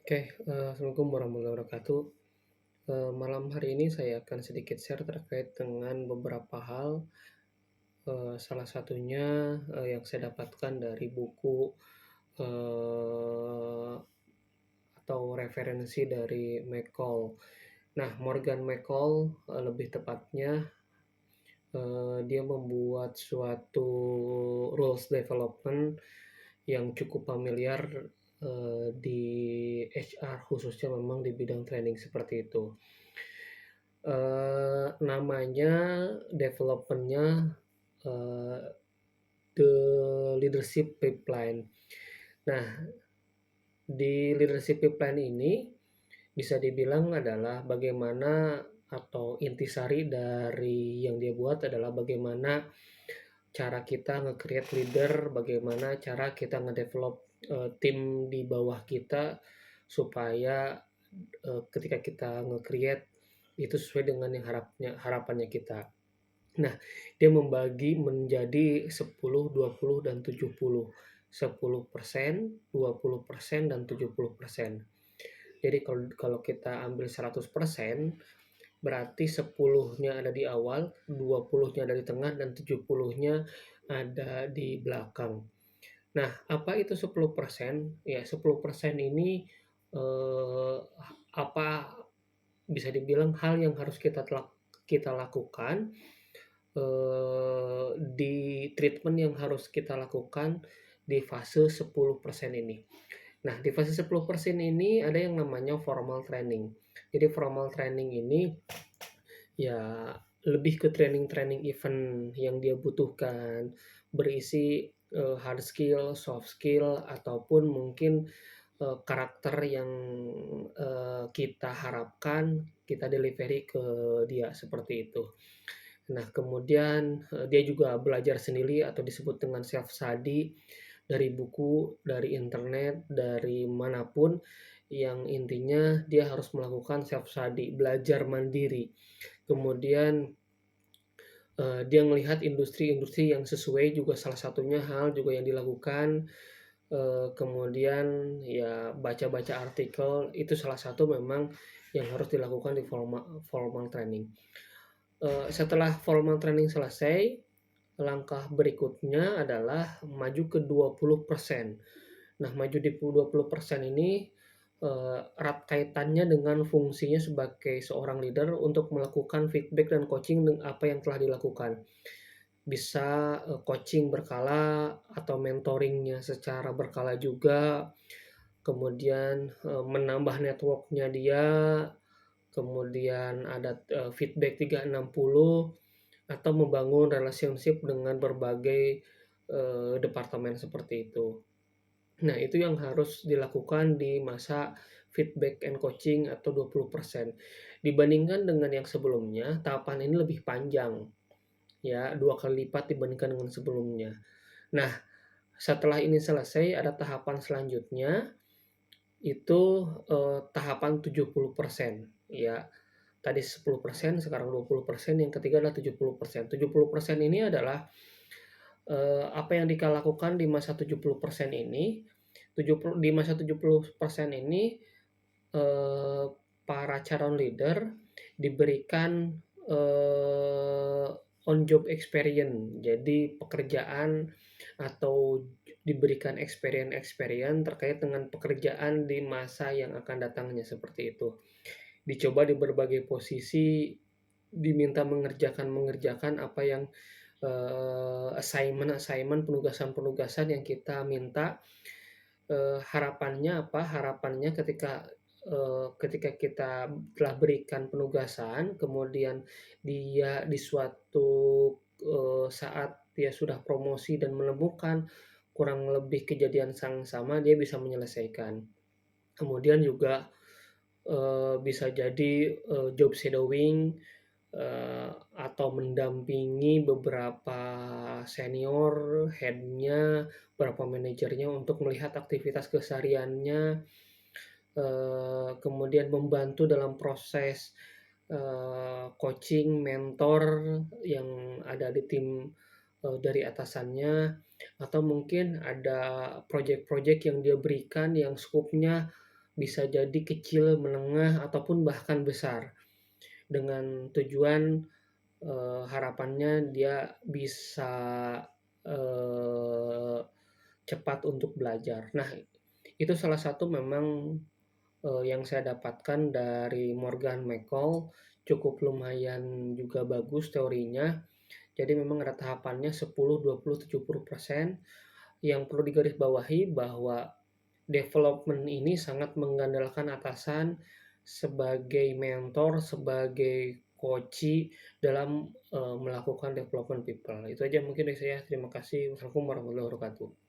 Oke, Assalamualaikum warahmatullahi wabarakatuh. Malam hari ini saya akan sedikit share terkait dengan beberapa hal, salah satunya, yang saya dapatkan dari buku, eee, atau referensi dari McCall. Nah, Morgan McCall, lebih tepatnya, dia membuat suatu rules development yang cukup familiar, di HR khususnya memang di bidang training seperti itu. Namanya development-nya, eee, The Leadership Pipeline. Nah, di Leadership Pipeline ini bisa dibilang adalah bagaimana atau intisari dari yang dia buat adalah bagaimana cara kita nge-create leader, bagaimana cara kita nge-develop, tim di bawah kita supaya, ketika kita nge-create itu sesuai dengan yang harapannya kita. Nah, dia membagi menjadi 10, 20, dan 70. 10%, 20%, dan 70%. Jadi kalau kalau kita ambil 100%, berarti 10-nya ada di awal, 20-nya ada di tengah, dan 70-nya ada di belakang. Nah, apa itu 10%? Ya, 10% ini, apa bisa dibilang hal yang harus kita lakukan, di treatment yang harus kita lakukan di fase 10% ini. Nah, di fase 10% ini ada yang namanya formal training. Jadi formal training ini ya lebih ke training-training event yang dia butuhkan, berisi, hard skill, soft skill, ataupun mungkin, karakter yang, kita harapkan kita delivery ke dia, seperti itu. Nah, kemudian, dia juga belajar sendiri atau disebut dengan self study dari buku, dari internet, dari manapun, yang intinya dia harus melakukan self study, belajar mandiri. Kemudian, dia melihat industri-industri yang sesuai juga salah satunya hal juga yang dilakukan, kemudian ya baca-baca artikel, itu salah satu memang yang harus dilakukan di formal training. Setelah formal training selesai, langkah berikutnya adalah maju ke 20%. Nah, maju di 20% ini, erat kaitannya dengan fungsinya sebagai seorang leader untuk melakukan feedback dan coaching apa yang telah dilakukan. Bisa, coaching berkala atau mentoring-nya secara berkala juga, kemudian, menambah network-nya dia, kemudian ada, feedback 360, atau membangun relationship dengan berbagai, departemen seperti itu. Nah, itu yang harus dilakukan di masa feedback and coaching atau 20%. Dibandingkan dengan yang sebelumnya, tahapan ini lebih panjang, ya, 2 kali lipat dibandingkan dengan sebelumnya. Nah, setelah ini selesai ada tahapan selanjutnya, itu, tahapan 70%, ya. Tadi 10%, sekarang 20%, yang ketiga adalah 70%. 70% ini adalah, apa yang Dika lakukan di masa 70% ini, di masa 70% ini, eee, para calon leader diberikan, eee, on job experience. Jadi pekerjaan atau diberikan experience-experience terkait dengan pekerjaan di masa yang akan datangnya, seperti itu. Dicoba di berbagai posisi, diminta mengerjakan apa yang, assignment-assignment, penugasan-penugasan yang kita minta. Harapannya apa? Harapannya ketika kita telah berikan penugasan, kemudian dia di suatu, saat dia sudah promosi dan menemukan kurang lebih kejadian yang sama, dia bisa menyelesaikan. Kemudian juga, bisa jadi, job shadowing, atau mendampingi beberapa senior, head-nya, beberapa manajernya untuk melihat aktivitas kesehariannya, kemudian membantu dalam proses, coaching, mentor yang ada di tim, dari atasannya, atau mungkin ada project-project yang dia berikan yang skopnya bisa jadi kecil, menengah, ataupun bahkan besar. Dengan tujuan, harapannya dia bisa, eee, cepat untuk belajar. Nah, itu salah satu memang, yang saya dapatkan dari Morgan McCall, cukup lumayan juga bagus teorinya. Jadi memang ada tahapannya 10, 20, 70%. Yang perlu digarisbawahi bahwa development ini sangat mengandalkan atasan sebagai mentor, sebagai coachee dalam, melakukan development people. Itu aja mungkin dari saya. Terima kasih. Wassalamualaikum warahmatullahi wabarakatuh.